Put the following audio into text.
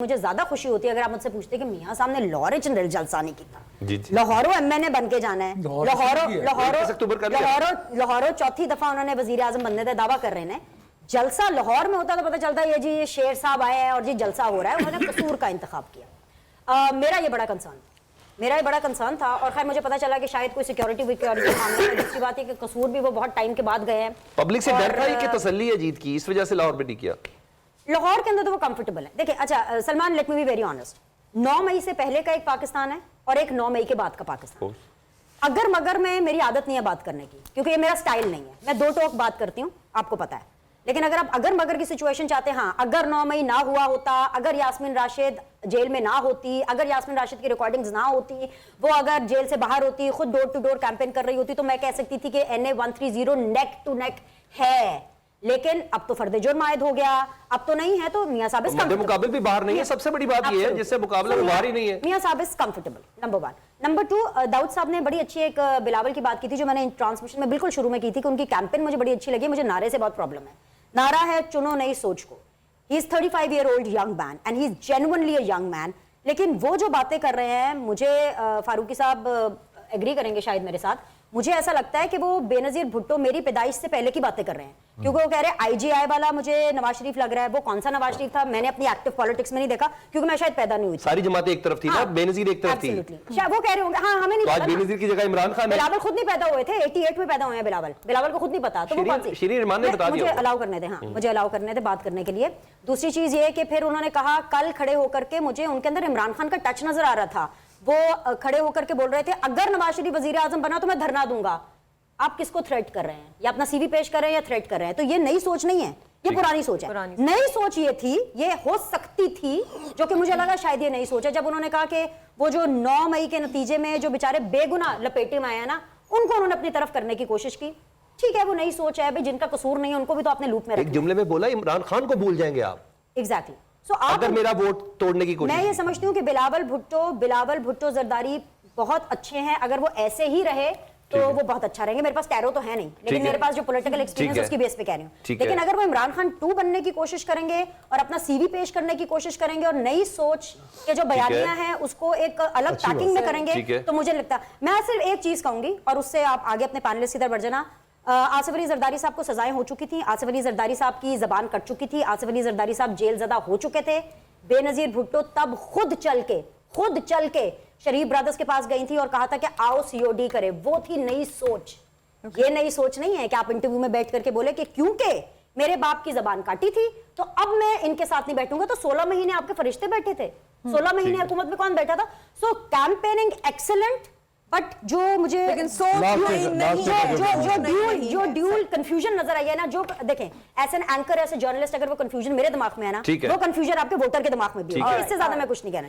मुझे ज्यादा खुशी होती है अगर आप मुझसे पूछते कि मियां साहब ने लाहौर जनरल जलसा नहीं किया। लाहौरों एमएनए बन के जाना है। लाहौरों चौथी दफा उन्होंने वजीर आजम बनने का दावा कर रहे हैं। जलसा लाहौर में होता तो पता चलता है ये जी ये शेर साहब आए हैं और जी जलसा हो रहा है। उन्होंने कसूर का इंतखाब किया। मेरा ये बड़ा कंसर्न था और खैर मुझे पता चला कि शायद कोई सिक्योरिटी मामला है। दूसरी बात है कि कसूर भी वो बहुत टाइम के बाद गए हैं। पब्लिक से डर था कि तसल्ली है जीत की, इस वजह से लाहौर में नहीं किया। लाहौर के अंदर तो वो कंफर्टेबल है। देखिए अच्छा Salman, let me be very honest, 9 मई से पहले का एक पाकिस्तान है और एक 9 मई के बाद का पाकिस्तान। अगर मगर में मेरी आदत नहीं है बात करने की, क्योंकि ये मेरा स्टाइल नहीं है। मैं दो टोक बात करती हूँ, आपको पता है। लेकिन अगर आप अगर मगर की सिचुएशन चाहते हैं, हाँ, अगर 9 मई ना हुआ होता, अगर यास्मीन राशिद जेल में ना होती, अगर यास्मीन राशिद की रिकॉर्डिंग्स ना होती, वो अगर जेल से बाहर होती, खुद डोर टू डोर कैंपेन कर रही होती, तो मैं कह सकती थी कि NA 130 नेक टू नेक है। लेकिन अब तो फर्दे जुर्म आयद हो गया, अब तो नहीं है। तो मियां साहब इस मुकाबले भी बाहर नहीं है। सबसे बड़ी बात ये है जिससे मुकाबला बाहर ही नहीं है। मियां साहब is comfortable, number 1। Number 2, Dawood साहब ने बड़ी अच्छी एक बिलावल की बात की थी जो मैंने ट्रांसमिशन में बिल्कुल शुरू में की थी कि उनकी कैंपेन मुझे बड़ी अच्छी लगी। मुझे नारे से बहुत प्रॉब्लम है। नारा है चुनो नई सोच को। He is 35 year old young man and he is genuinely a young man. लेकिन वो जो बातें कर रहे हैं, मुझे फारूकी साहब एग्री करेंगे शायद मेरे साथ, मुझे ऐसा लगता है कि वो बेनजीर भुट्टो मेरी पैदाइश से पहले की बातें कर रहे हैं। क्योंकि वो कह रहे हैं IGI वाला मुझे नवाज शरीफ लग रहा है। वो कौन सा नवाज शरीफ था? मैंने अपनी एक्टिव पॉलिटिक्स में नहीं देखा क्योंकि मैं शायद पैदा नहीं हुई थी। सारी जमातें एक तरफ थी ना, बेनजीर एक तरफ थी। वो कह रहे होंगे हाँ हमें नहीं पता। बेनजीर की जगह इमरान खान, बिलावल खुद नहीं पैदा हुए थे, 88 में पैदा हुए हैं बिलावल को खुद नहीं पता। तो वो कौन सी शरीर रहमान ने बता दिया। मुझे अलाउ करने थे, हाँ मुझे अलाउ करने थे बात करने के लिए। दूसरी चीज ये कि फिर उन्होंने कहा कल खड़े होकर के मुझे उनके अंदर इमरान खान का टच नजर आ रहा था। वो खड़े होकर के बोल रहे थे अगर नवाज शरीफ वजीर आजम बना तो मैं धरना दूंगा। आप किसको थ्रेट कर रहे हैं? या अपना CV पेश कर रहे हैं या थ्रेट कर रहे हैं? तो ये नई सोच नहीं है, ये पुरानी सोच है। नई सोच ये थी, ये हो सकती थी, जो कि मुझे लगा शायद ये नई सोच है। जब उन्होंने कहा कि वो जो 9 मई के नतीजे में जो बेचारे बेगुना लपेटे में आए हैं ना, उनको उन्होंने अपनी तरफ करने की कोशिश की। ठीक है, वो नई सोच है भाई, जिनका कसूर नहीं है उनको भी तो आपने लूप में रखा। एक जुमले में बोला इमरान खान को भूल जाएंगे आप। एग्जैक्टली। अगर मेरा वोट तोड़ने की कोशिश। मैं ये समझती हूँ कि बिलावल भुट्टो जरदारी बहुत अच्छे हैं। अगर वो ऐसे ही रहे तो वो बहुत अच्छा रहेंगे। मेरे पास टैरो तो है नहीं, लेकिन मेरे पास जो पॉलिटिकल एक्सपीरियंस उसकी बेस पे कह रही हूँ। लेकिन अगर वो इमरान खान 2 बनने की कोशिश करेंगे और अपना CV पेश करने की कोशिश करेंगे और नई सोच के जो बयानियां हैं उसको एक अलग पैकिंग में करेंगे, तो मुझे लगता है, मैं सिर्फ एक चीज कहूंगी और उससे आप आगे अपने पैनलिस्ट की तरफ बढ़ जाना। आसिफ अली जरदारी साहब को सजाएं हो चुकी थी। आसिफ अली जरदारी साहब की जबान कट चुकी थी। आसिफ अली जरदारी साहब जेल ज़दा हो चुके थे। बेनजीर भुट्टो तब खुद चल के शरीफ ब्रदर्स के पास गई थी और कहा था कि आओ COD करे। वो थी नई सोच। ये नई सोच नहीं है कि आप इंटरव्यू में बैठ करके बोले कि क्योंकि मेरे बाप की जबान काटी थी तो अब मैं इनके साथ नहीं बैठूंगा। तो 16 महीने आपके फरिश्ते बैठे थे, 16 महीने हुकूमत में कौन बैठा था? सो कैंपेनिंग एक्सीलेंट, बट जो मुझे जो ड्यूल कंफ्यूजन नजर आई है ना, जो देखें as an anchor, as a journalist, अगर वो कंफ्यूजन मेरे दिमाग में है ना, वो कंफ्यूजन आपके वोटर के दिमाग में भी है। इससे ज्यादा मैं कुछ नहीं कहना।